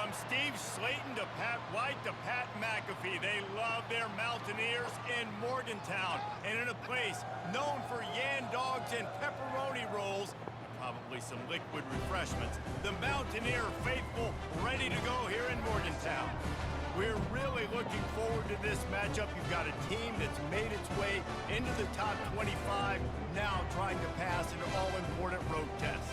From Steve Slayton to Pat White to Pat McAfee, they love their Mountaineers in Morgantown. And in a place known for Yan dogs and pepperoni rolls, probably some liquid refreshments, the Mountaineer faithful ready to go here in Morgantown. We're really looking forward to this matchup. You've got a team that's made its way into the top 25, now trying to pass an all-important road test.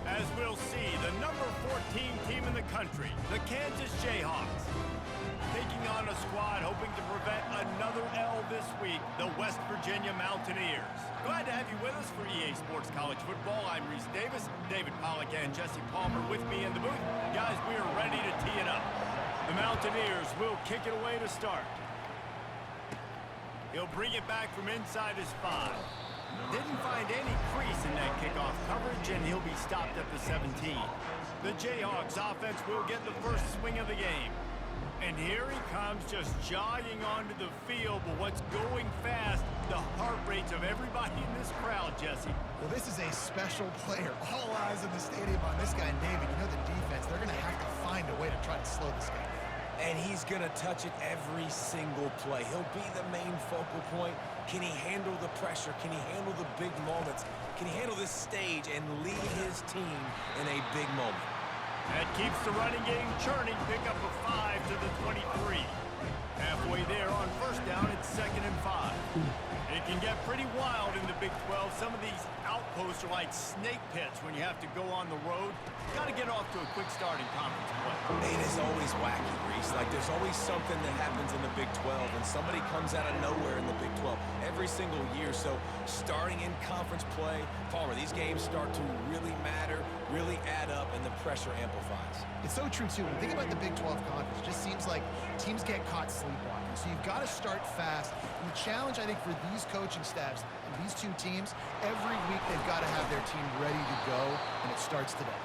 As we'll see, the number 14 team in the country, the Kansas Jayhawks, taking on a squad hoping to prevent another L this week, the West Virginia Mountaineers. Glad to have you with us for EA Sports College Football. I'm Reese Davis, David Pollack and Jesse Palmer with me in the booth. Guys, we are ready to tee it up. The Mountaineers will kick it away to start. He'll bring it back from inside his 5. Didn't find any crease in that kickoff coverage, and he'll be stopped at the 17. The Jayhawks offense will get the first swing of the game. And here he comes, just jogging onto the field, but what's going fast, the heart rates of everybody in this crowd, Jesse. Well, this is a special player. All eyes in the stadium on this guy. And David, you know the defense, they're going to have to find a way to try to slow this guy down. And he's going to touch it every single play. He'll be the main focal point. Can he handle the pressure? Can he handle the big moments? Can he handle this stage and lead his team in a big moment? That keeps the running game churning. Pick up a 5 to the 23. Halfway there on first down, it's 2nd and 5. It can get pretty wild in the Big 12. Some of these outposts are like snake pits when you have to go on the road. Got to get off to a quick start in conference play. It is always wacky, Reese. Like, there's always something that happens in the Big 12, and somebody comes out of nowhere in the Big 12 every single year. So, starting in conference play, Palmer, these games start to really matter, really add up, and the pressure amplifies. It's so true, too. When you think about the Big 12 conference, it just seems like teams get caught sleepwalking. So you've got to start fast. And the challenge, I think, for these coaching staffs and these two teams, every week they've got to have their team ready to go, and it starts today.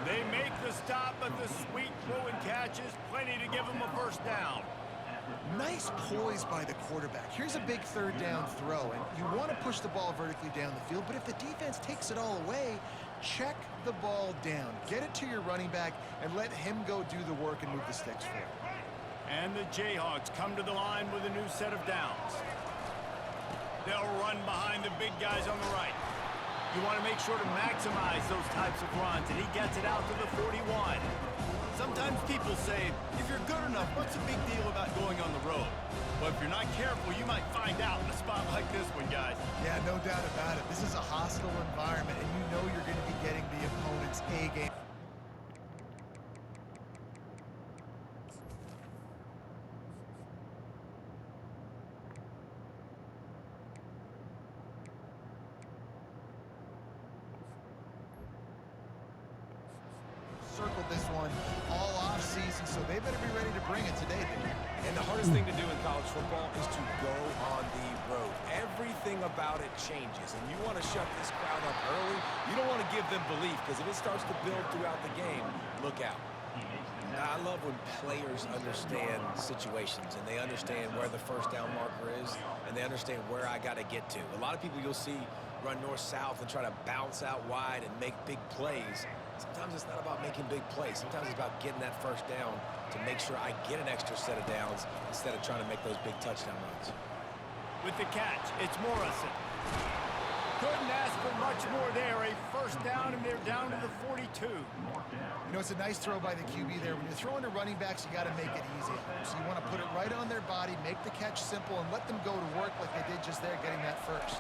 They make the stop, but the sweet throw and catch is plenty to give them a first down. Nice poise by the quarterback. Here's a big 3rd down throw, and you want to push the ball vertically down the field, but if the defense takes it all away, check the ball down. Get it to your running back and let him go do the work and move the sticks for you. And the Jayhawks come to the line with a new set of downs. They'll run behind the big guys on the right. You want to make sure to maximize those types of runs, and he gets it out to the 41. Sometimes people say, if you're good enough, what's the big deal about going on the road? Well, if you're not careful, you might find out in a spot like this one, guys. Yeah, no doubt about it. This is a hostile environment, and you know you're going to be getting the opponent's A game. Circled this one all off season, so they better be ready to bring it today. And the hardest thing to do in college football is to go on the road. Everything about it changes, and you want to shut this crowd up early. You don't want to give them belief, because if it starts to build throughout the game, look out. Now, I love when players understand situations, and they understand where the first down marker is, and they understand where I got to get to. A lot of people you'll see run north-south and try to bounce out wide and make big plays. Sometimes it's not about making big plays. Sometimes it's about getting that first down to make sure I get an extra set of downs instead of trying to make those big touchdown runs. With the catch, it's Morrison. Couldn't ask for much more there. A first down, and they're down to the 42. You know, it's a nice throw by the QB there. When you're throwing to running backs, you got to make it easy. So you want to put it right on their body, make the catch simple, and let them go to work like they did just there, getting that first.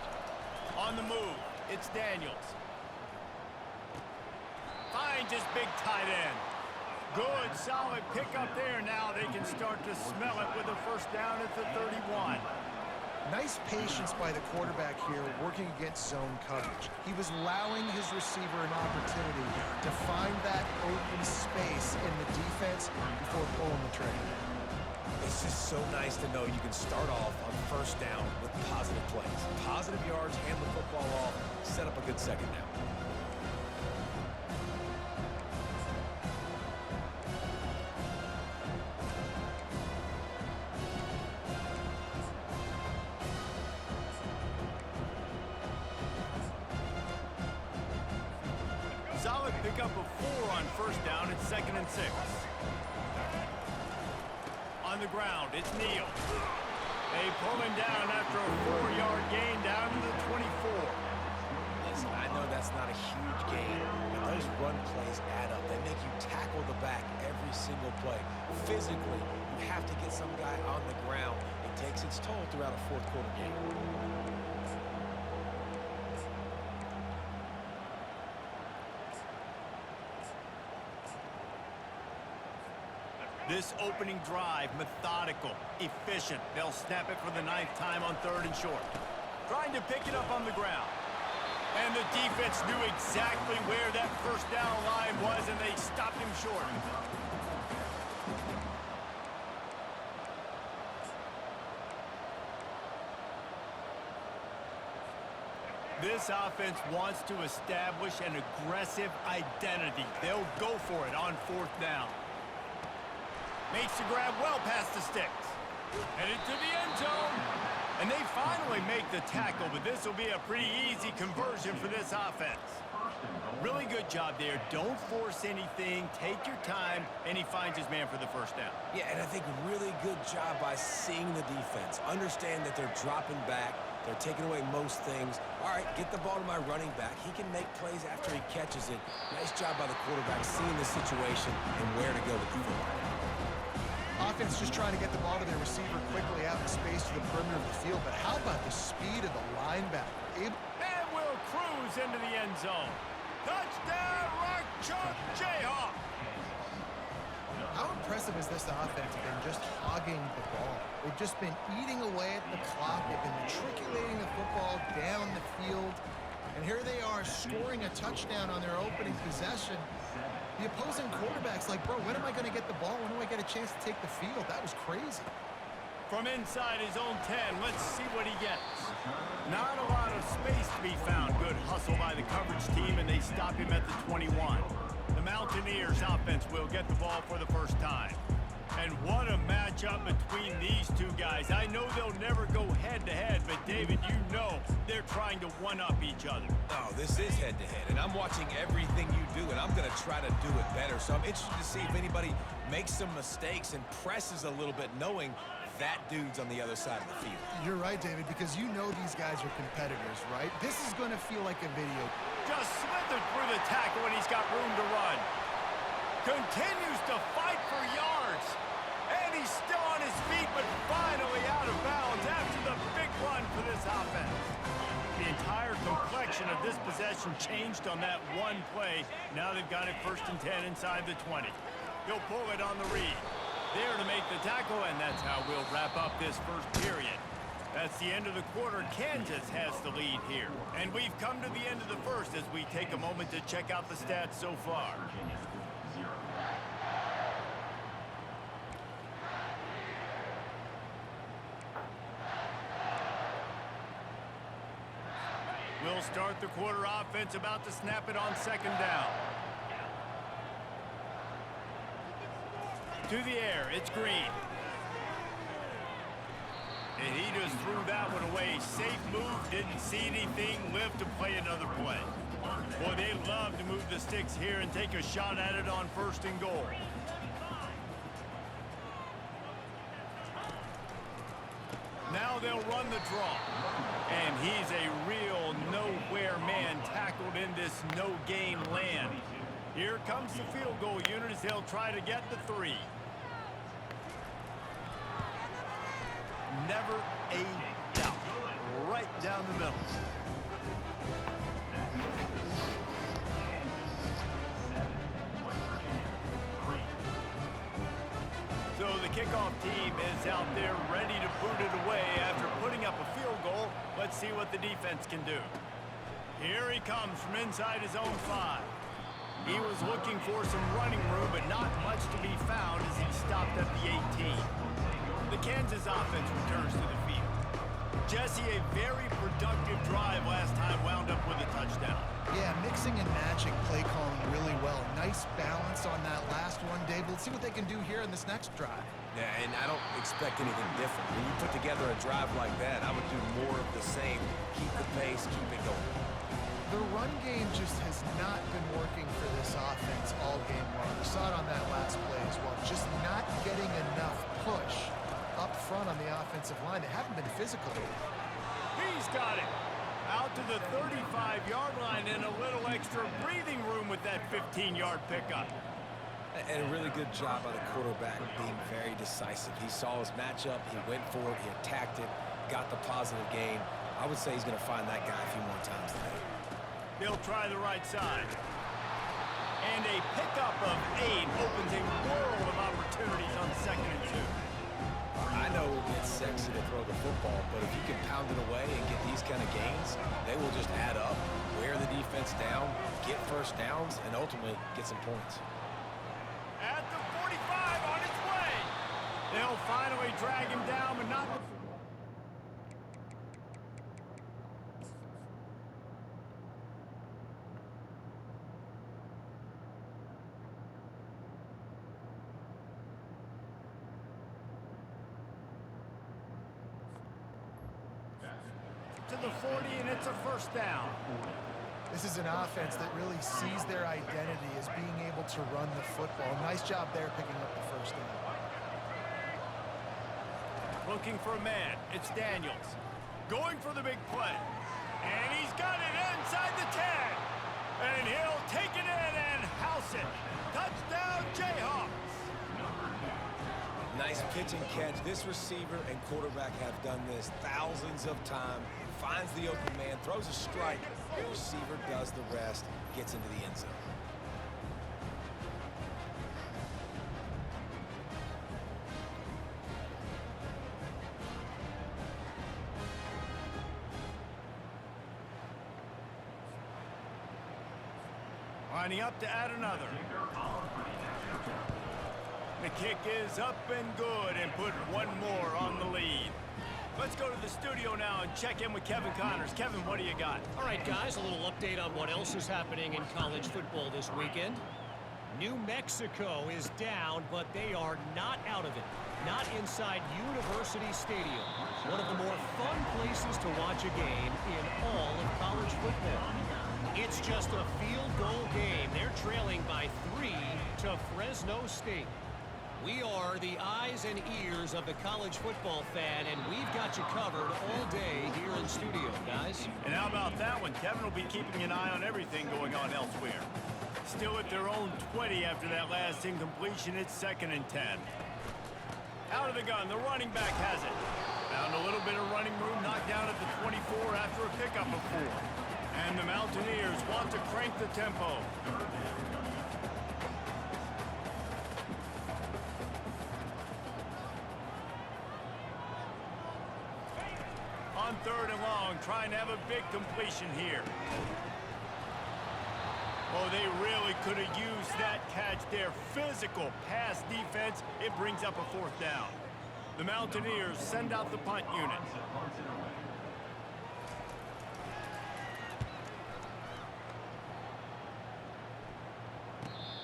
On the move, it's Daniels. Finds his big tight end. Good, solid pickup there. Now they can start to smell it with a first down at the 31. Nice patience by the quarterback here, working against zone coverage. He was allowing his receiver an opportunity to find that open space in the defense before pulling the trigger. It's just so nice to know you can start off on first down with positive plays. Positive yards, hand the football off, set up a good second down. Solid Pick up a 4 on first down. It's 2nd and 6. On the ground, it's Neal. They pull him down after a 4-yard gain down to the 24. Listen, I know that's not a huge gain, but those run plays add up. They make you tackle the back every single play. Physically, you have to get some guy on the ground. It takes its toll throughout a fourth quarter game. This opening drive, methodical, efficient. They'll snap it for the 9th time on 3rd and short. Trying to pick it up on the ground. And the defense knew exactly where that first down line was, and they stopped him short. This offense wants to establish an aggressive identity. They'll go for it on 4th down. Makes the grab well past the sticks. Headed to the end zone. And they finally make the tackle, but this will be a pretty easy conversion for this offense. Really good job there. Don't force anything. Take your time, and he finds his man for the first down. Yeah, and I think really good job by seeing the defense. Understand that they're dropping back. They're taking away most things. All right, get the ball to my running back. He can make plays after he catches it. Nice job by the quarterback seeing the situation and where to go with the football. Offense just trying to get the ball to their receiver quickly out in space to the perimeter of the field, but how about the speed of the linebacker? And will cruise into the end zone. Touchdown, Rock Chalk Jayhawk! How impressive has this offense been just hogging the ball? They've just been eating away at the clock. They've been matriculating the football down the field. And here they are scoring a touchdown on their opening possession. The opposing quarterback's like, bro, when am I going to get the ball? When do I get a chance to take the field? That was crazy. From inside his own 10, let's see what he gets. Not a lot of space to be found. Good hustle by the coverage team, and they stop him at the 21. The Mountaineers offense will get the ball for the first time. And what a matchup between these two guys. I know they'll never go head-to-head, but David, you know they're trying to one-up each other. Oh, this is head-to-head, and I'm watching everything you do, and I'm going to try to do it better. So I'm interested to see if anybody makes some mistakes and presses a little bit, knowing that dude's on the other side of the field. You're right, David, because you know these guys are competitors, right? This is going to feel like a video. Just slithered through the tackle, and he's got room to run. Continues to fight for yards. And he's still on his feet, but finally out of bounds after the big run for this offense. The entire complexion of this possession changed on that one play. Now they've got it 1st and 10 inside the 20. He'll pull it on the read. There to make the tackle, and that's how we'll wrap up this first period. That's the end of the quarter. Kansas has the lead here. And we've come to the end of the first as we take a moment to check out the stats so far. We'll start the quarter offense about to snap it on 2nd down. To the air, it's Green. And he just threw that one away. Safe move, didn't see anything, lived to play another play. Boy, they love to move the sticks here and take a shot at it on 1st and goal. Now they'll run the draw. And he's a real nowhere man tackled in this no-gain land. Here comes the field goal unit as they'll try to get the 3. Never a doubt. Right down the middle. So the kickoff team is out there ready to boot it away after putting up a field goal. Let's see what the defense can do. Here he comes from inside his own 5. He was looking for some running room, but not much to be found as he stopped at the 18. The Kansas offense returns to the field. Jesse, a very productive drive last time, wound up with a touchdown. Yeah, mixing and matching play calling really well. Nice balance on that last one, Dave. Let's see what they can do here in this next drive. Yeah, and I don't expect anything different. When you put together a drive like that, I would do more of the same. Keep the pace, keep it going. The run game just has not been working for this offense all game long. We saw it on that last play as well. Just not getting enough push up front on the offensive line. They haven't been physical. He's got it. Out to the 35-yard line and a little extra breathing room with that 15-yard pickup. And a really good job by the quarterback being very decisive. He saw his matchup, he went for it, he attacked it, got the positive gain. I would say he's going to find that guy a few more times today. They'll try the right side. And a pickup of 8 opens a world of opportunities on 2nd and 2. I know it gets sexy to throw the football, but if you can pound it away and get these kind of gains, they will just add up, wear the defense down, get first downs, and ultimately get some points. At the 45 on its way. They'll finally drag him down, but not... to the 40, and it's a first down. This is an offense that really sees their identity as being able to run the football. Nice job there picking up the first down. Looking for a man. It's Daniels. Going for the big play. And he's got it inside the 10. And he'll take it in and house it. Touchdown, Jayhawks. Nice pitch and catch. This receiver and quarterback have done this thousands of times. Finds the open man, throws a strike. The receiver does the rest, gets into the end zone. Lining up to add another. The kick is up and good and put one more on the lead. Let's go to the studio now and check in with Kevin Connors. Kevin, what do you got? All right, guys, a little update on what else is happening in college football this weekend. New Mexico is down, but they are not out of it. Not inside University Stadium, one of the more fun places to watch a game in all of college football. It's just a field goal game. They're trailing by 3 to Fresno State. We are the eyes and ears of the college football fan, and we've got you covered all day here in studio, guys. And how about that one? Kevin will be keeping an eye on everything going on elsewhere. Still at their own 20 after that last incompletion. It's 2nd and 10. Out of the gun, the running back has it. Found a little bit of running room, knocked down at the 24 after a pickup of 4. And the Mountaineers want to crank the tempo. On 3rd and long, trying to have a big completion here. Oh, they really could have used that catch there. Physical pass defense. It brings up a 4th down. The Mountaineers send out the punt unit.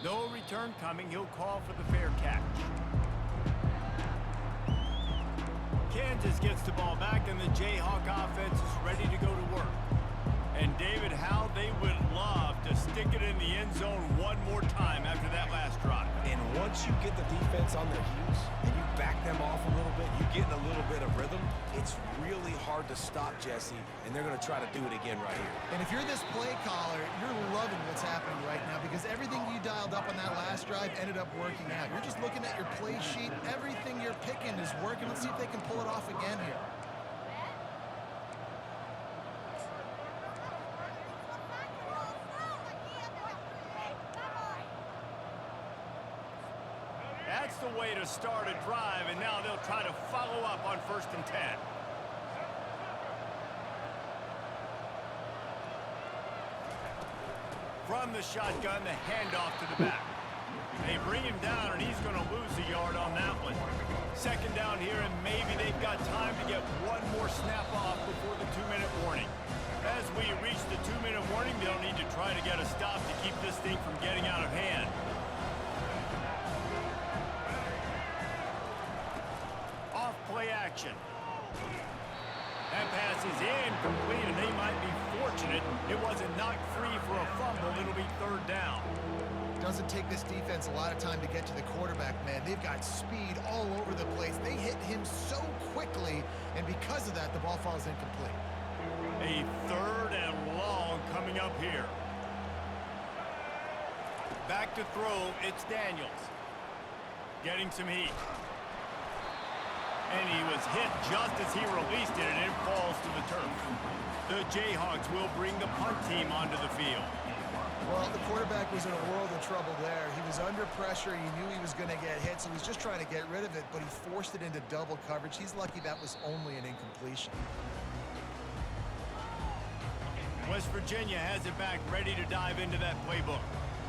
No return coming. He'll call for the fair catch. Kansas gets the ball back, and the Jayhawk offense is ready to go to work. And David, how they would love to stick it in the end zone one more time after that last drive. And once you get the defense on their heels and you back them off a little bit, you get in a little bit of rhythm, it's really hard to stop, Jesse, and they're going to try to do it again right here. And if you're this play caller, you're loving what's happening right now because everything you dialed up on that last drive ended up working out. You're just looking at your play sheet. Everything you're picking is working. Let's see if they can pull it off again here. That's the way to start a drive, and now they'll try to follow up on 1st and 10. From the shotgun, the handoff to the back. They bring him down, and he's going to lose a yard on that one. 2nd down here, and maybe they've got time to get one more snap off before the 2-minute warning. As we reach the 2-minute warning, they'll need to try to get a stop to keep this thing from getting out of hand. Off play action. That pass is incomplete, and they might be forced fortunate it wasn't knocked free for a fumble. It'll be third down. Doesn't take this defense a lot of time to get to the quarterback, man. They've got speed all over the place. They hit him so quickly, and because of that, the ball falls incomplete. A third and long coming up here. Back to throw, it's Daniels. Getting some heat. And he was hit just as he released it, and it falls to the turf. The Jayhawks will bring the punt team onto the field. Well, the quarterback was in a world of trouble there. He was under pressure. He knew he was going to get hit, so he was just trying to get rid of it, but he forced it into double coverage. He's lucky that was only an incompletion. West Virginia has it back, ready to dive into that playbook.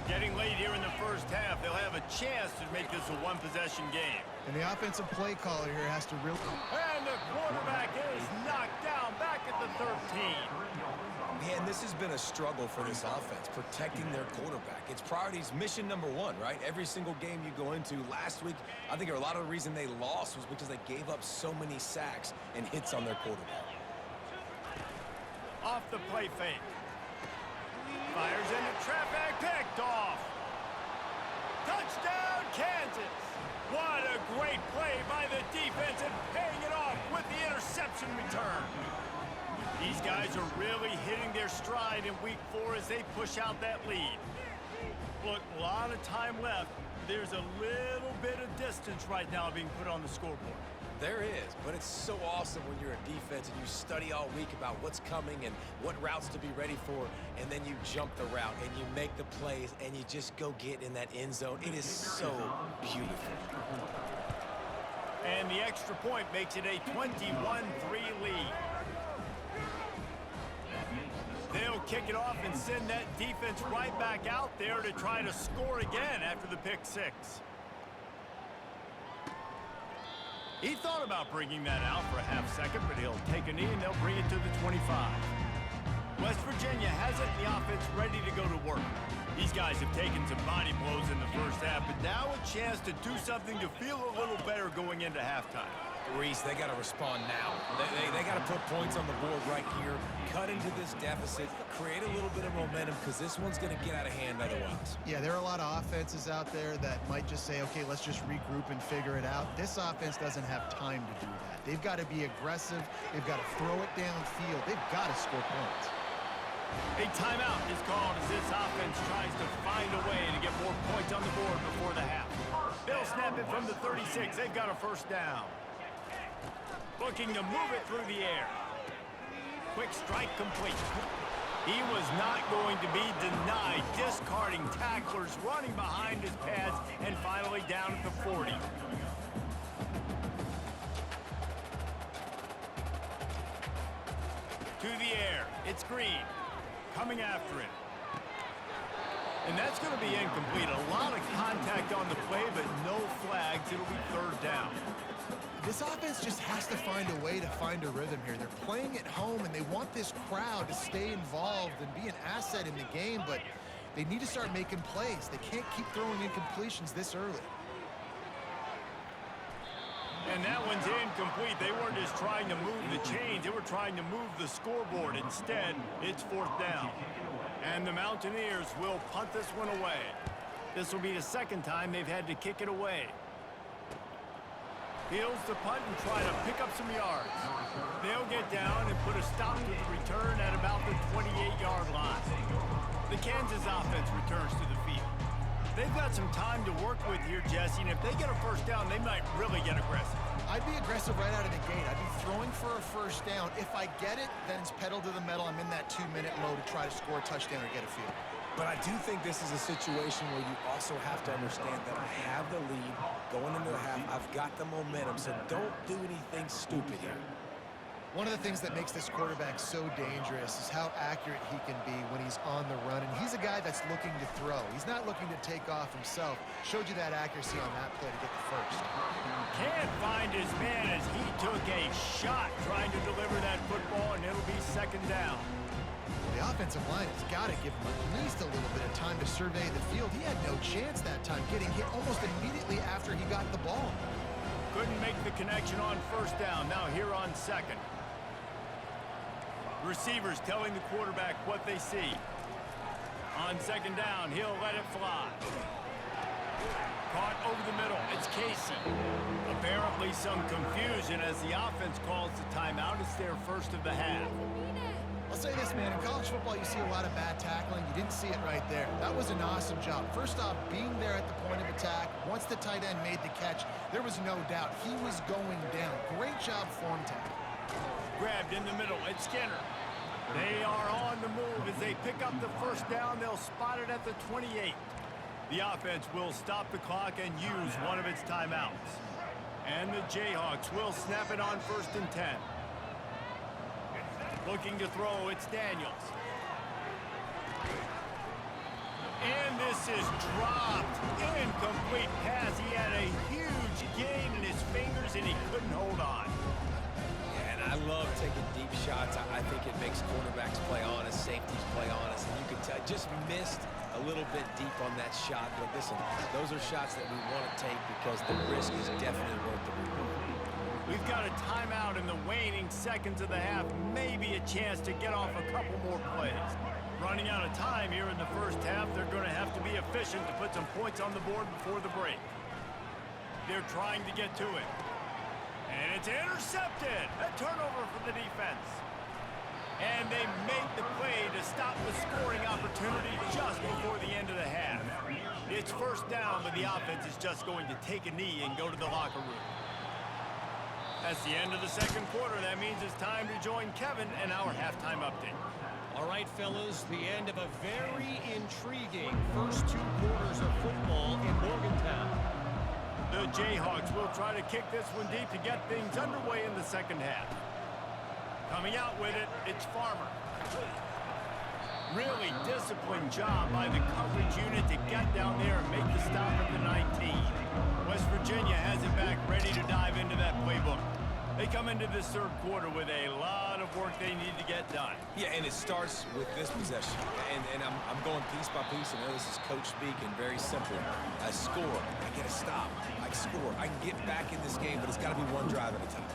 Getting late here in the first half, they'll have a chance to make this a one-possession game. And the offensive play caller here has to really... And the quarterback is knocked down back at the 13. Man, this has been a struggle for this offense, protecting their quarterback. It's priorities, mission number one, right? Every single game you go into. Last week, I think a lot of the reason they lost was because they gave up so many sacks and hits on their quarterback. Off the play fake. Fires into traffic, picked off. Touchdown, Kansas. What a great play by the defense and paying it off with the interception return. These guys are really hitting their stride in week 4 as they push out that lead. Look, a lot of time left. There's a little bit of distance right now being put on the scoreboard. There is, but it's so awesome when you're a defense and you study all week about what's coming and what routes to be ready for, and then you jump the route and you make the plays and you just go get in that end zone. It is so beautiful. And the extra point makes it a 21-3 lead. They'll kick it off and send that defense right back out there to try to score again after the pick 6. He thought about bringing that out for a half second, but he'll take a knee and they'll bring it to the 25. West Virginia has it, the offense ready to go to work. These guys have taken some body blows in the first half, but now a chance to do something to feel a little better going into halftime. Reese, they got to respond now. They got to put points on the board right here, cut into this deficit, create a little bit of momentum, because this one's going to get out of hand otherwise. Yeah, there are a lot of offenses out there that might just say, okay, let's just regroup and figure it out. This offense doesn't have time to do that. They've got to be aggressive. They've got to throw it downfield. They've got to score points. A timeout is called as this offense tries to find a way to get more points on the board before the half. They'll snap it from the 36. They've got a first down. Looking to move it through the air. Quick strike complete. He was not going to be denied, discarding tacklers, running behind his pads, and finally down at the 40. To the air. It's Green. Coming after him. And that's going to be incomplete. A lot of contact on the play, but no flags. It'll be third down. This offense just has to find a way to find a rhythm here. They're playing at home, and they want this crowd to stay involved and be an asset in the game, but they need to start making plays. They can't keep throwing incompletions this early. And that one's incomplete. They weren't just trying to move the chains. They were trying to move the scoreboard. Instead, it's fourth down. And the Mountaineers will punt this one away. This will be the second time they've had to kick it away. Fields the punt and try to pick up some yards. They'll get down and put a stop to the return at about the 28-yard line. The Kansas offense returns to the field. They've got some time to work with here, Jesse, and if they get a first down, they might really get aggressive. I'd be aggressive right out of the gate. I'd be throwing for a first down. If I get it, then it's pedal to the metal. I'm in that 2-minute mode to try to score a touchdown or get a field. But I do think this is a situation where you also have to understand that I have the lead going into the half. I've got the momentum, so don't do anything stupid here. One of the things that makes this quarterback so dangerous is how accurate he can be when he's on the run. And he's a guy that's looking to throw. He's not looking to take off himself. Showed you that accuracy on that play to get the first. Can't find his man as he took a shot trying to deliver that football, and it'll be second down. The offensive line has got to give him at least a little bit of time to survey the field. He had no chance that time, getting hit almost immediately after he got the ball. Couldn't make the connection on first down. Now here on second. Receivers telling the quarterback what they see. On second down, he'll let it fly. Caught over the middle. It's Casey. Apparently some confusion as the offense calls the timeout. It's their first of the half. I'll say this, man. In college football, you see a lot of bad tackling. You didn't see it right there. That was an awesome job. First off, being there at the point of attack. Once the tight end made the catch, there was no doubt he was going down. Great job form tackle. Grabbed in the middle. It's Skinner. They are on the move. As they pick up the first down, they'll spot it at the 28. The offense will stop the clock and use one of its timeouts. And the Jayhawks will snap it on 1st and 10. Looking to throw, it's Daniels. And this is dropped. Incomplete pass. He had a huge gain in his fingers and he couldn't hold on. I love taking deep shots. I think it makes quarterbacks play honest, safeties play honest. And you can tell, just missed a little bit deep on that shot. But listen, those are shots that we want to take because the risk is definitely worth the reward. We've got a timeout in the waning seconds of the half. Maybe a chance to get off a couple more plays. Running out of time here in the first half. They're going to have to be efficient to put some points on the board before the break. They're trying to get to it. And it's intercepted. A turnover for the defense. And they make the play to stop the scoring opportunity just before the end of the half. It's first down, but the offense is just going to take a knee and go to the locker room. That's the end of the second quarter. That means it's time to join Kevin and our halftime update. All right, fellas, the end of a very intriguing first 2 quarters of football in Morgantown. The Jayhawks will try to kick this one deep to get things underway in the second half. Coming out with it, it's Farmer. Really disciplined job by the coverage unit to get down there and make the stop at the 19. West Virginia has it back, ready to dive into that playbook. They come into this third quarter with a lot of work they need to get done. Yeah, and it starts with this possession. And I'm going piece by piece. I know this is coach speak and very simple. I score. I get a stop. I score. I can get back in this game, but it's got to be one drive at a time.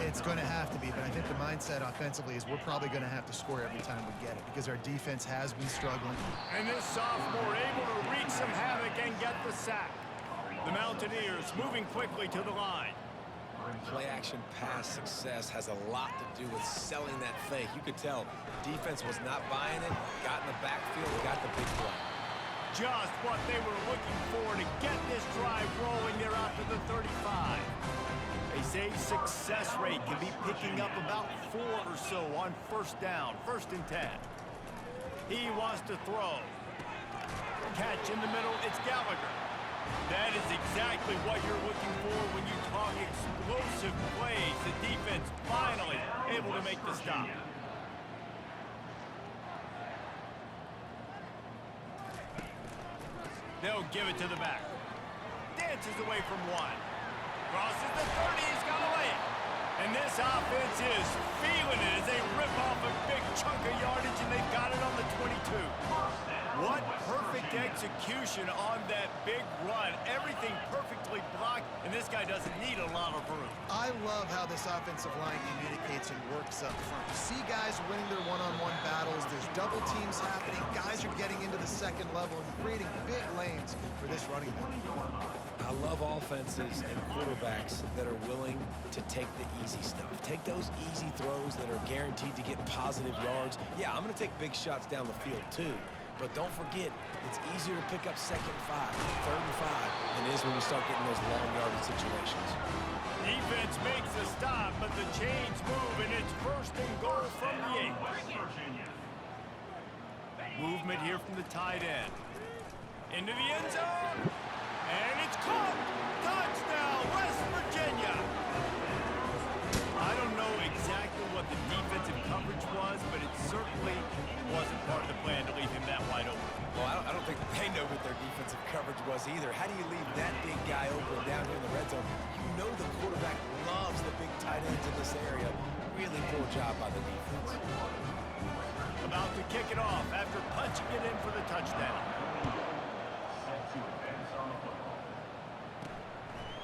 It's going to have to be, but I think the mindset offensively is we're probably going to have to score every time we get it because our defense has been struggling. And this sophomore able to wreak some havoc and get the sack. The Mountaineers moving quickly to the line. Play-action pass success has a lot to do with selling that fake. You could tell defense was not buying it, got in the backfield, got the big play. Just what they were looking for to get this drive rolling there out to the 35. They say success rate can be picking up about 4 or so on first down, 1st and 10. He wants to throw. Catch in the middle, it's Gallagher. That is exactly what you're looking for when you talk explosive plays. The defense finally able to make the stop. They'll give it to the back. Dances away from one. Crosses the 30, he's got away. And this offense is feeling it as they rip off a big chunk of yardage, and they've got it on the 22. What perfect execution on that big run. Everything perfectly blocked, and this guy doesn't need a lot of room. I love how this offensive line communicates and works up front. You see guys winning their one-on-one battles. There's double teams happening. Guys are getting into the second level and creating big lanes for this running back. I love offenses and quarterbacks that are willing to take the easy stuff. Take those easy throws that are guaranteed to get positive yards. Yeah, I'm going to take big shots down the field too. But don't forget, it's easier to pick up 2nd and 5, 3rd and 5 than it is when you start getting those long yardage situations. Defense makes a stop, but the chains move, and it's 1st and goal from the 8. Movement here from the tight end. Into the end zone. And it's caught. Touchdown, West Virginia. I don't know exactly what the defensive coverage was, but it certainly wasn't part of the plan to leave him that wide open. Well, I don't think they know what their defensive coverage was either. How do you leave that big guy open down here in the red zone? You know the quarterback loves the big tight ends in this area. Really poor job by the defense. About to kick it off after punching it in for the touchdown.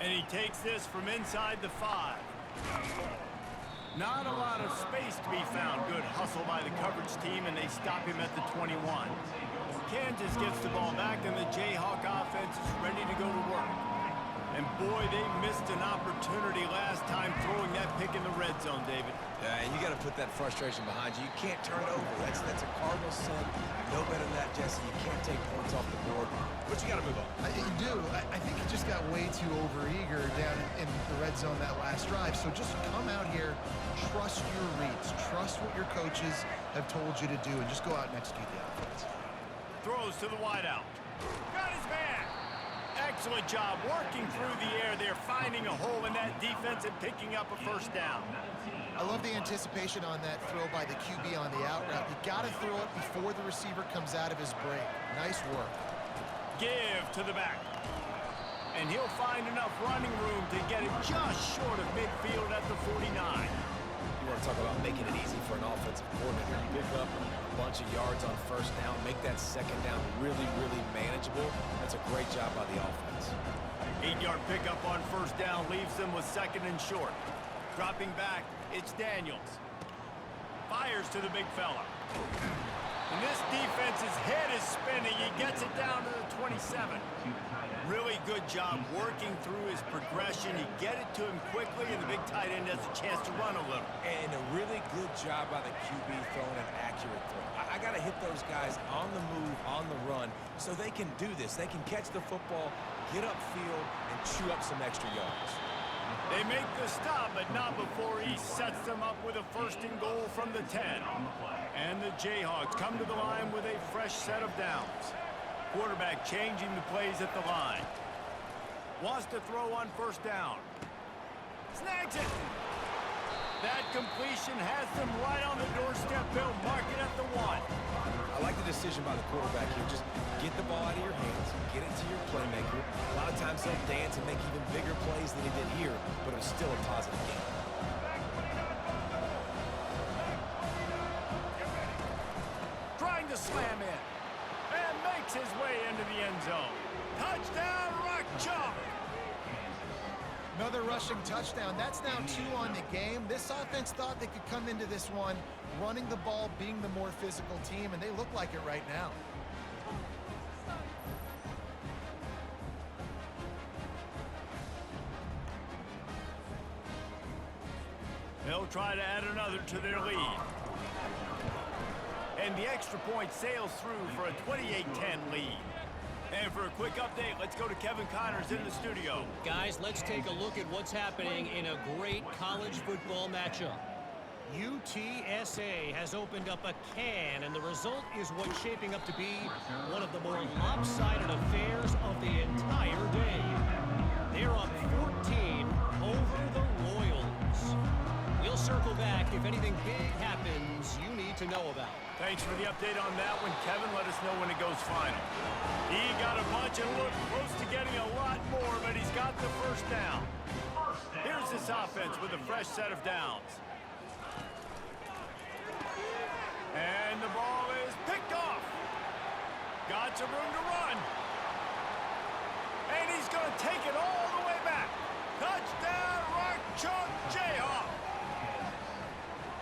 And he takes this from inside the 5. Not a lot of space to be found. Good hustle by the coverage team, and they stop him at the 21. Kansas gets the ball back, and the Jayhawk offense is ready to go to work. And boy, they missed an opportunity last time throwing that pick in the red zone, David. Yeah, and you got to put that frustration behind you. You can't turn it over. That's a cardinal sin. You know better than that, Jesse. You can't take points off the board, but you got to move on. You do. I think he just got way too overeager down in the red zone that last drive. So just come out here, trust your reads, trust what your coaches have told you to do, and just go out and execute the offense. Throws to the wideout. Got his man. Excellent job working through the air there, finding a hole in that defense and picking up a first down. I love the anticipation on that throw by the QB on the out route. You got to throw it before the receiver comes out of his break. Nice work. Give to the back. And he'll find enough running room to get it just short of midfield at the 49. You want to talk about making it easy for an offensive coordinator. You pick up a bunch of yards on first down, make that second down really, really manageable. That's a great job by the offense. 8-yard pickup on first down leaves them with second and short. Dropping back, it's Daniels. Fires to the big fella. And this defense's head is spinning. He gets it down to the 27. Really good job working through his progression. You get it to him quickly, and the big tight end has a chance to run a little. And a really good job by the QB throwing an accurate throw. I got to hit those guys on the move, on the run, so they can do this. They can catch the football, get upfield, and chew up some extra yards. They make the stop, but not before he sets them up with a first and goal from the 10. And the Jayhawks come to the line with a fresh set of downs. Quarterback changing the plays at the line. Wants to throw on first down. Snags it. That completion has them right on the doorstep. They'll mark it at the 1. I like the decision by the quarterback here. Just get the ball out of your hands, get it to your playmaker. A lot of times he'll dance and make even bigger plays than he did here, but it was still a positive game. Trying to slam in. And makes his way into the end zone. Touchdown, Rock Chalk! Another rushing touchdown. That's now 2 on the game. This offense thought they could come into this one running the ball, being the more physical team, and they look like it right now. They'll try to add another to their lead. And the extra point sails through for a 28-10 lead. And for a quick update, let's go to Kevin Connors in the studio. Guys, let's take a look at what's happening in a great college football matchup. UTSA has opened up a can, and the result is what's shaping up to be one of the more lopsided affairs of the entire day. They're up 14 over the Royals. We'll circle back if anything big happens you need to know about. Thanks for the update on that one, Kevin. Let us know when it goes final. He got a bunch and looked close to getting a lot more, but he's got the first down. Here's this offense with a fresh set of downs. And the ball is picked off. Got some room to run. And he's going to take it all the way back. Touchdown, Rock Chalk Jayhawk.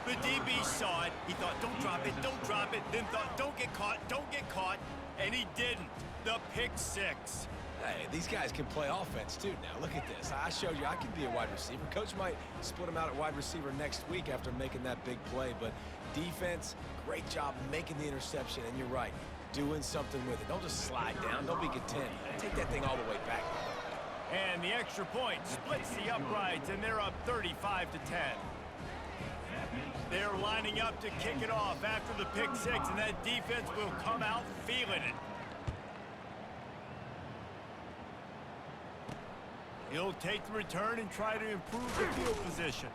The DB saw it. He thought, don't drop it, don't drop it. Then thought, don't get caught. And he didn't. The pick 6. Hey, these guys can play offense, too. Now, look at this. I showed you I can be a wide receiver. Coach might split him out at wide receiver next week after making that big play. But defense, great job making the interception. And you're right, doing something with it. Don't just slide down. Don't be content. Take that thing all the way back. And the extra point splits the uprights, and they're up 35-10. They're lining up to kick it off after the pick 6, and that defense will come out feeling it. He'll take the return and try to improve the field position.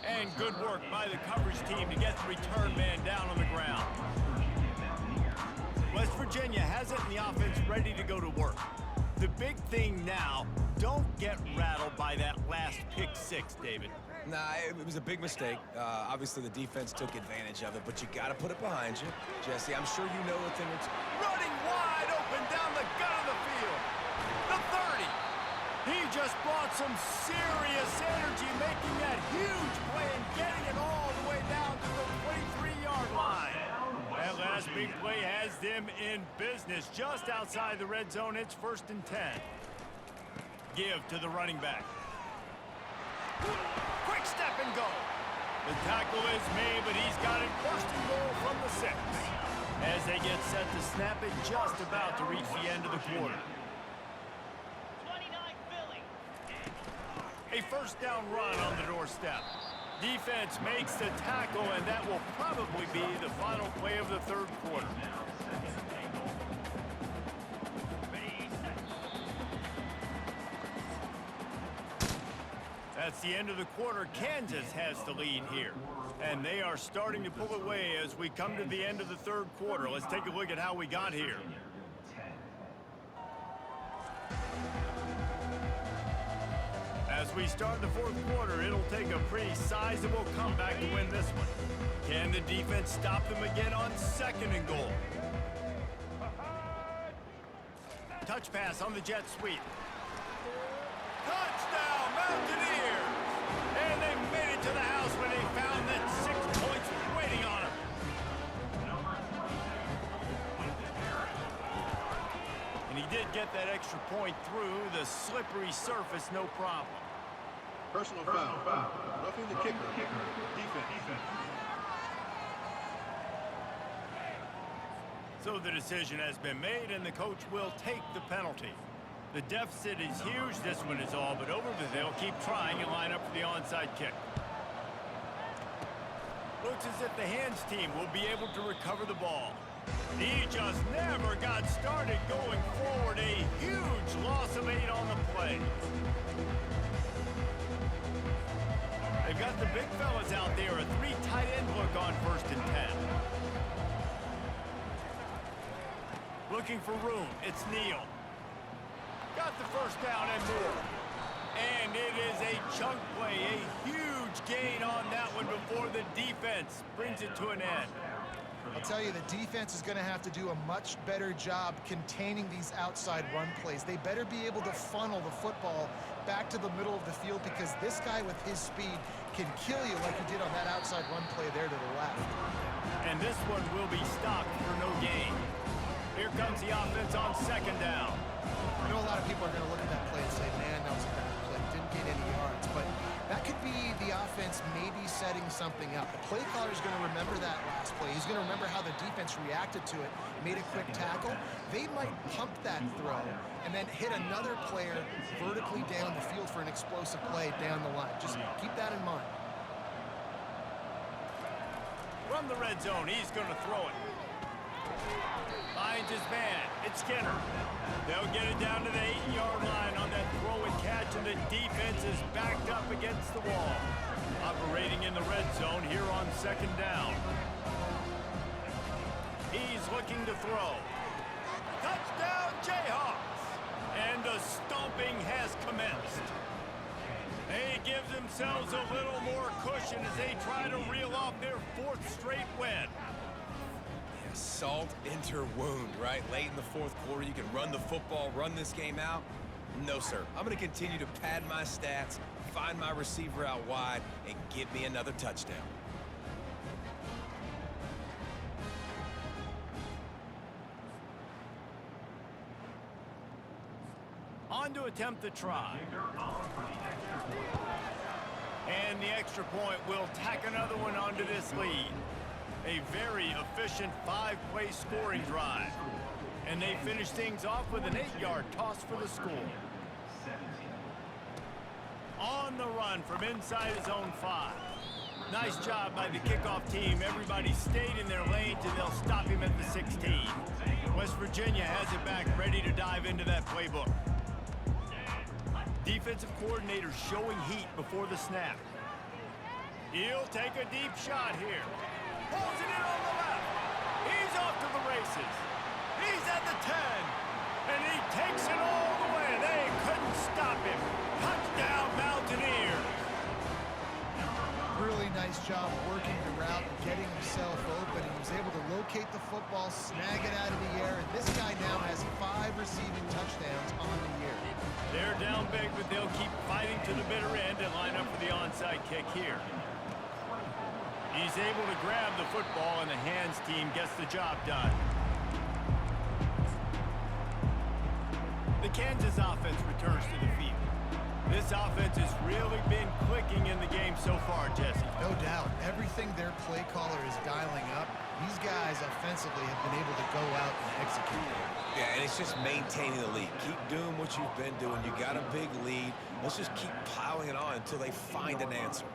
And good work by the coverage team to get the return man down on the ground. West Virginia has it, and the offense ready to go to work. The big thing now, don't get rattled by that last pick 6, David. Nah, it was a big mistake. Obviously, the defense took advantage of it, but you got to put it behind you. Jesse, I'm sure you know a thing or two. Running wide open down the gut of the field. The 30. He just brought some serious energy making that huge play and getting it all the way down to the 23-yard line. That last big play has them in business just outside the red zone. It's 1st and 10. Give to the running back. Quick step and go. The tackle is made, but he's got it 1st and goal from the 6. As they get set to snap it, just about to reach the end of the quarter. A 1st down run on the doorstep. Defense makes the tackle, and that will probably be the final play of the 3rd quarter. That's the end of the quarter. Kansas has the lead here. And they are starting to pull away as we come to the end of the 3rd quarter. Let's take a look at how we got here. As we start the 4th quarter, it'll take a pretty sizable comeback to win this one. Can the defense stop them again on 2nd and goal? Touch pass on the jet sweep. Touchdown, Mountaineers! And they made it to the house when they found that 6 points waiting on them. And he did get that extra point through the slippery surface, no problem. Personal foul. Roughing the kicker. Defense. So the decision has been made, and the coach will take the penalty. The deficit is huge. This one is all but over, but they'll keep trying and line up for the onside kick. Looks as if the hands team will be able to recover the ball. He just never got started going forward. A huge loss of 8 on the play. They've got the big fellas out there. A 3 tight end look on 1st and 10. Looking for room. It's Neal. Got the 1st down and more. And it is a chunk play. A huge gain on that one before the defense brings it to an end. I'll tell you, the defense is going to have to do a much better job containing these outside run plays. They better be able to funnel the football back to the middle of the field, because this guy with his speed can kill you like he did on that outside run play there to the left. And this one will be stopped for no gain. Here comes the offense on 2nd down. I know a lot of people are going to look at that play and say, man, that was a bad play. Didn't get any yards. But that could be the offense maybe setting something up. The play caller is going to remember that last play. He's going to remember how the defense reacted to it, made a quick tackle. They might pump that throw and then hit another player vertically down the field for an explosive play down the line. Just keep that in mind. From the red zone, he's going to throw it. Finds his man. It's Skinner. They'll get it down to the 8-yard line on that throw and catch, and the defense is backed up against the wall. Operating in the red zone here on 2nd down. He's looking to throw. Touchdown, Jayhawks! And the stomping has commenced. They give themselves a little more cushion as they try to reel off their 4th straight win. Salt into wound, right? Late in the 4th quarter, you can run the football, run this game out. No, sir. I'm going to continue to pad my stats, find my receiver out wide, and get me another touchdown. On to attempt the try. And the extra point will tack another one onto this lead. A very efficient 5-play scoring drive. And they finish things off with an 8-yard toss for the score. On the run from inside his own 5. Nice job by the kickoff team. Everybody stayed in their lanes, and they'll stop him at the 16. West Virginia has it back, ready to dive into that playbook. Defensive coordinator showing heat before the snap. He'll take a deep shot here. Pulls it in on the left. He's off to the races. He's at the 10. And he takes it all the way. They couldn't stop him. Touchdown, Mountaineers. Really nice job working the route and getting himself open. He was able to locate the football, snag it out of the air, and this guy now has 5 receiving touchdowns on the year. Their They're down big, but they'll keep fighting to the bitter end and line up for the onside kick here. He's able to grab the football, and the hands team gets the job done. The Kansas offense returns to the field. This offense has really been clicking in the game so far, Jesse. No doubt. Everything their play caller is dialing up, these guys offensively have been able to go out and execute. Yeah, and it's just maintaining the lead. Keep doing what you've been doing. You got a big lead. Let's just keep piling it on until they find an answer.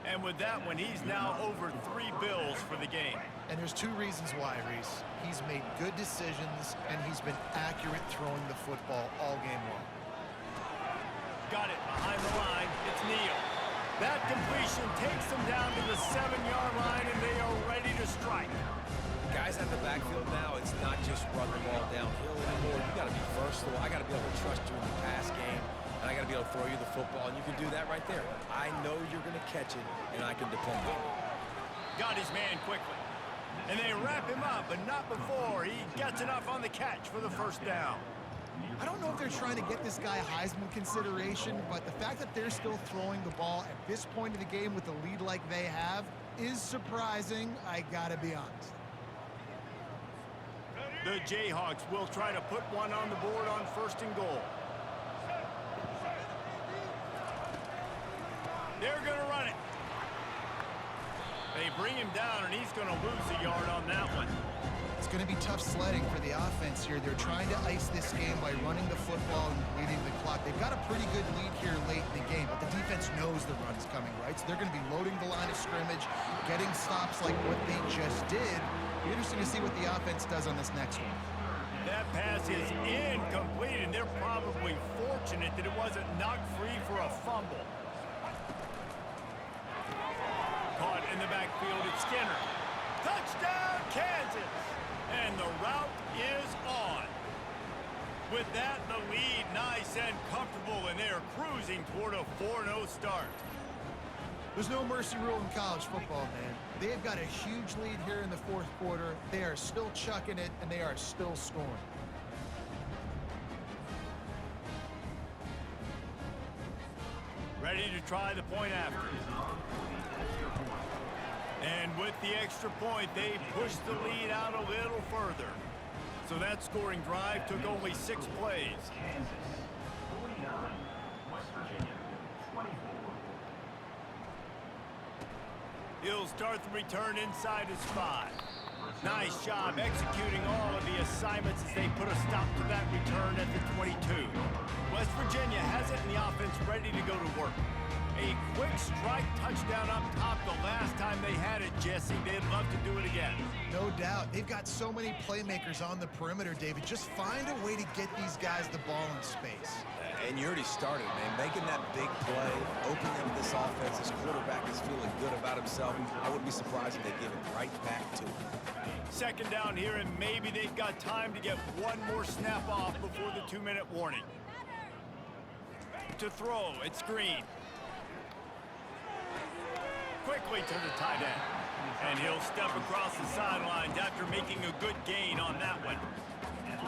And with that one, he's now over 3 bills for the game. And there's 2 reasons why, Reese. He's made good decisions, and he's been accurate throwing the football all game long. Got it behind the line. It's Neal. That completion takes them down to the 7-yard line, and they are ready to strike. Guys at the backfield now, it's not just run the ball downhill anymore. You got to be versatile. I got to be able to trust you in the pass game, and I got to be able to throw you the football, and you can do that right there. I know you're going to catch it, and I can depend on it. Got his man quickly. And they wrap him up, but not before he gets enough on the catch for the first down. I don't know if they're trying to get this guy Heisman consideration, but the fact that they're still throwing the ball at this point of the game with the lead like they have is surprising, I gotta be honest. The Jayhawks will try to put one on the board on 1st and goal. They're gonna run it. They bring him down, and he's gonna lose a yard on that one. It's going to be tough sledding for the offense here. They're trying to ice this game by running the football and leading the clock. They've got a pretty good lead here late in the game, but the defense knows the run's coming, right? So they're going to be loading the line of scrimmage, getting stops like what they just did. It'll be interesting to see what the offense does on this next one. That pass is incomplete, and they're probably fortunate that it wasn't knocked free for a fumble. Caught in the backfield, it's Skinner. Touchdown, Kansas! And the route is on. With that, the lead nice and comfortable, and they're cruising toward a 4-0 start. There's no mercy rule in college football, man. They've got a huge lead here in the 4th quarter. They are still chucking it, and they are still scoring. Ready to try the point after. And with the extra point, they pushed the lead out a little further. So that scoring drive took only 6 plays. He'll start the return inside his 5. Nice job executing all of the assignments as they put a stop to that return at the 22. West Virginia has it, and the offense ready to go to work. A quick strike touchdown up top the last time they had it, Jesse. They'd love to do it again. No doubt. They've got so many playmakers on the perimeter, David. Just find a way to get these guys the ball in space. And you already started, man. Making that big play, opening up this offense. This quarterback is feeling good about himself. I wouldn't be surprised if they give it right back to him. 2nd down here, and maybe they've got time to get one more snap off before the 2-minute warning. To throw, it's Green. Quickly to the tight end. And he'll step across the sidelines after making a good gain on that one.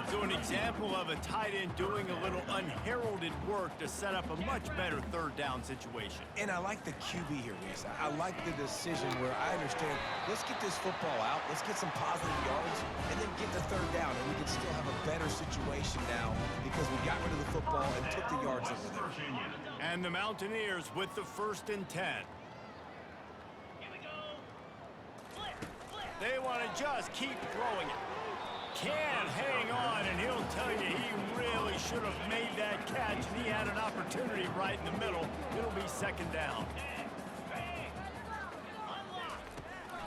So an example of a tight end doing a little unheralded work to set up a much better 3rd down situation. And I like the QB here, Reese. I like the decision where I understand, let's get this football out, let's get some positive yards, and then get the 3rd down, and we can still have a better situation now because we got rid of the football and took the yards over there. And the Mountaineers with the 1st and 10. They want to just keep throwing it. Can't hang on, and he'll tell you he really should have made that catch, and he had an opportunity right in the middle. It'll be 2nd down.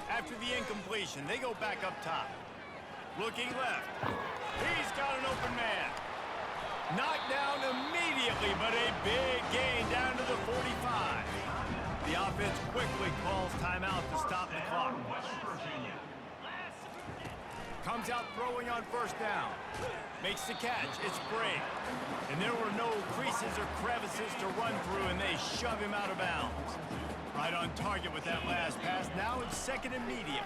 After the incompletion, they go back up top. Looking left. He's got an open man. Knocked down immediately, but a big gain down to the 45. The offense quickly calls timeout to stop the clock. Comes out throwing on 1st down. Makes the catch. It's Bray. And there were no creases or crevices to run through, and they shove him out of bounds. Right on target with that last pass. Now it's 2nd and medium.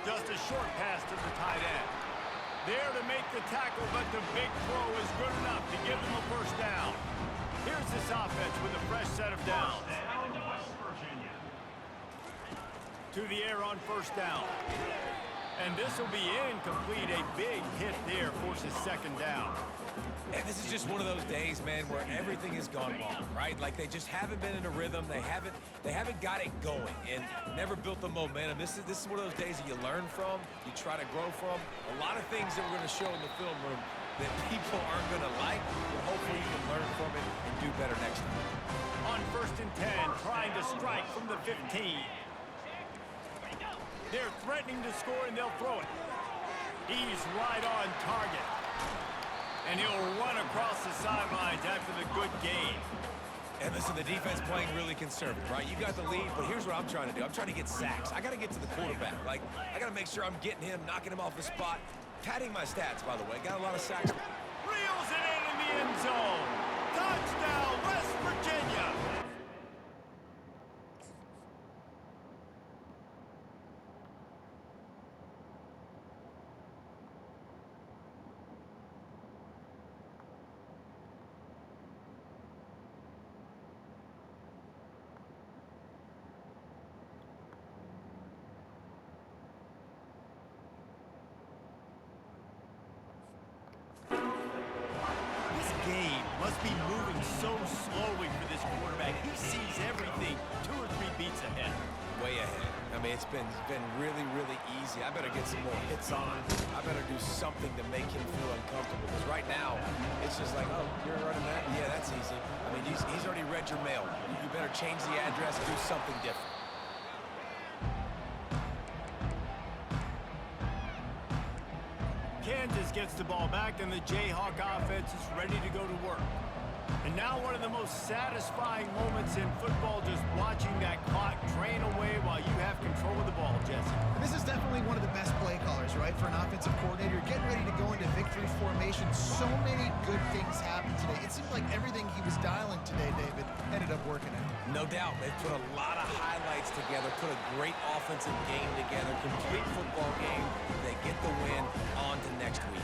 Just a short pass to the tight end. There to make the tackle, but the big throw is good enough to give them a first down. Here's this offense with a fresh set of downs. To the air on first down. And this will be incomplete. A big hit there forces second down. And this is just one of those days, man, where everything has gone wrong, right? Like they just haven't been in a rhythm. They haven't got it going and never built the momentum. This is one of those days that you learn from, you try to grow from. A lot of things that we're going to show in the film room that people aren't going to like, but hopefully you can learn from it and do better next time. On first and 10, trying to strike from the 15. They're threatening to score, and they'll throw it. He's right on target. And he'll run across the sidelines after the good game. And listen, the defense playing really conservative, right? You got the lead, but here's what I'm trying to do. I'm trying to get sacks. I got to get to the quarterback. Like, I got to make sure I'm getting him, knocking him off the spot. Padding my stats, by the way. Got a lot of sacks. Reels it in the end zone. Touchdown, West Virginia. Game must be moving so slowly for this quarterback. He sees everything 2 or 3 beats ahead. Way ahead. I mean, it's been really, really easy. I better get some more hits on. I better do something to make him feel uncomfortable. Because right now, it's just like, oh, you're running that? Yeah, that's easy. I mean, he's already read your mail. You better change the address, do something different. Kansas gets the ball back, and the Jayhawk offense is ready to go to work. And now one of the most satisfying moments in football, just watching that clock drain away while you have control of the ball, Jesse. This is definitely one of the best play callers, right, for an offensive coordinator. Getting ready to go into victory formation. So many good things happened today. It seemed like everything he was dialing today, David, ended up working out. No doubt. They put a lot of highlights together, put a great offensive game together, complete football game. They get the win on to next week.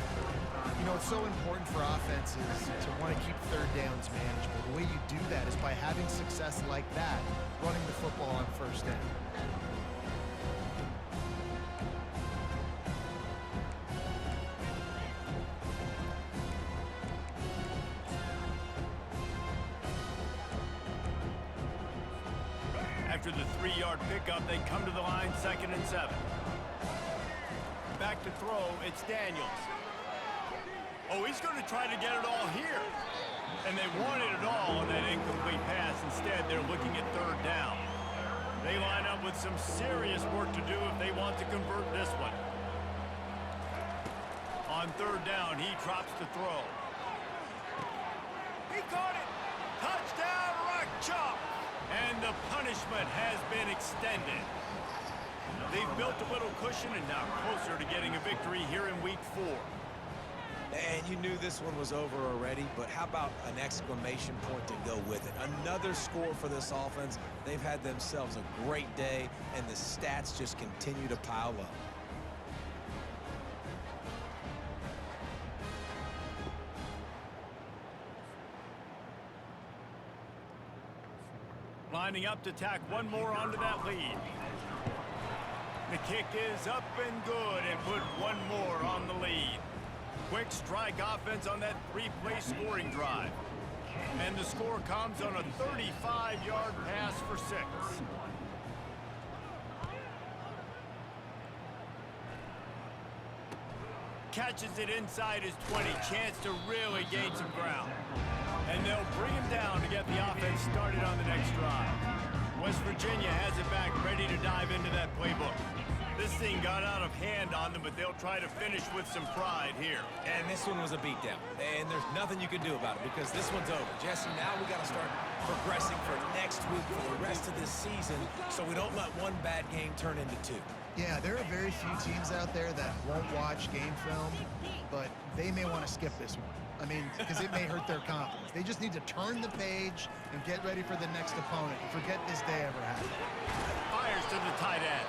You know, it's so important for offenses to want to keep third downs manageable. The way you do that is by having success like that, running the football on first down. After the 3-yard pickup, they come to the line, 2nd and 7. Back to throw, it's Daniels. Oh, he's going to try to get it all here. And they wanted it all on that incomplete pass. Instead, they're looking at 3rd down. They line up with some serious work to do if they want to convert this one. On 3rd down, he drops the throw. He caught it. Touchdown, Rock Chalk. And the punishment has been extended. They've built a little cushion and now closer to getting a victory here in week 4. And you knew this one was over already, but how about an exclamation point to go with it? Another score for this offense. They've had themselves a great day, and the stats just continue to pile up. Lining up to tack one more onto that lead. The kick is up and good, and put one more on the lead. Quick strike offense on that 3-play scoring drive. And the score comes on a 35-yard pass for 6. Catches it inside his 20. Chance to really gain some ground. And they'll bring him down to get the offense started on the next drive. West Virginia has it back, ready to dive into that playbook. This thing got out of hand on them, but they'll try to finish with some pride here. And this one was a beatdown. And there's nothing you can do about it because this one's over. Jesse, now we got to start progressing for next week for the rest of this season so we don't let one bad game turn into 2. Yeah, there are very few teams out there that won't watch game film, but they may want to skip this one. I mean, because it may hurt their confidence. They just need to turn the page and get ready for the next opponent and forget this day ever happened. Fires to the tight end.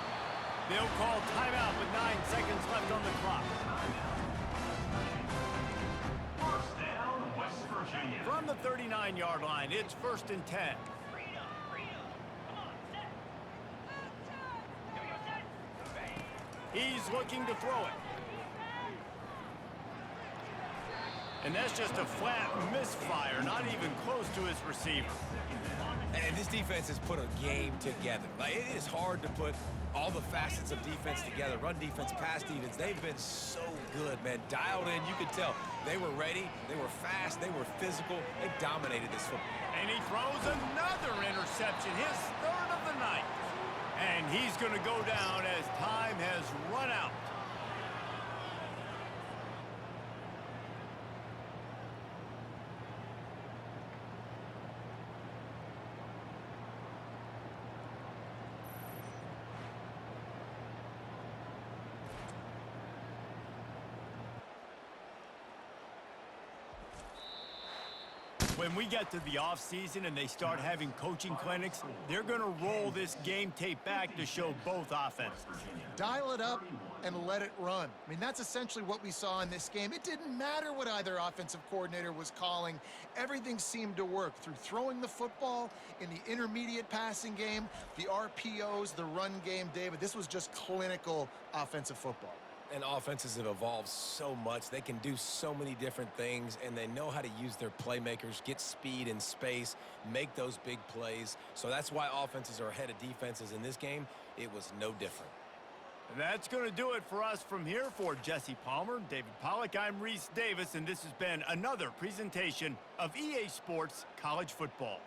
They'll call timeout with 9 seconds left on the clock. 9-yard line. It's 1st and 10. He's looking to throw it. And that's just a flat misfire, not even close to his receiver. And this defense has put a game together. Like, it is hard to put all the facets of defense together. Run defense, pass defense. They've been so good, man. Dialed in, you could tell. They were ready, they were fast, they were physical. They dominated this football. And he throws another interception, his 3rd of the night. And he's going to go down as time has run out. When we get to the offseason and they start having coaching clinics, they're going to roll this game tape back to show both offenses. Dial it up and let it run. I mean, that's essentially what we saw in this game. It didn't matter what either offensive coordinator was calling. Everything seemed to work through throwing the football, in the intermediate passing game, the RPOs, the run game. David, this was just clinical offensive football. And offenses have evolved so much. They can do so many different things, and they know how to use their playmakers, get speed and space, make those big plays. So that's why offenses are ahead of defenses in this game. It was no different. And that's going to do it for us from here. For Jesse Palmer, David Pollack, I'm Reese Davis, and this has been another presentation of EA Sports College Football.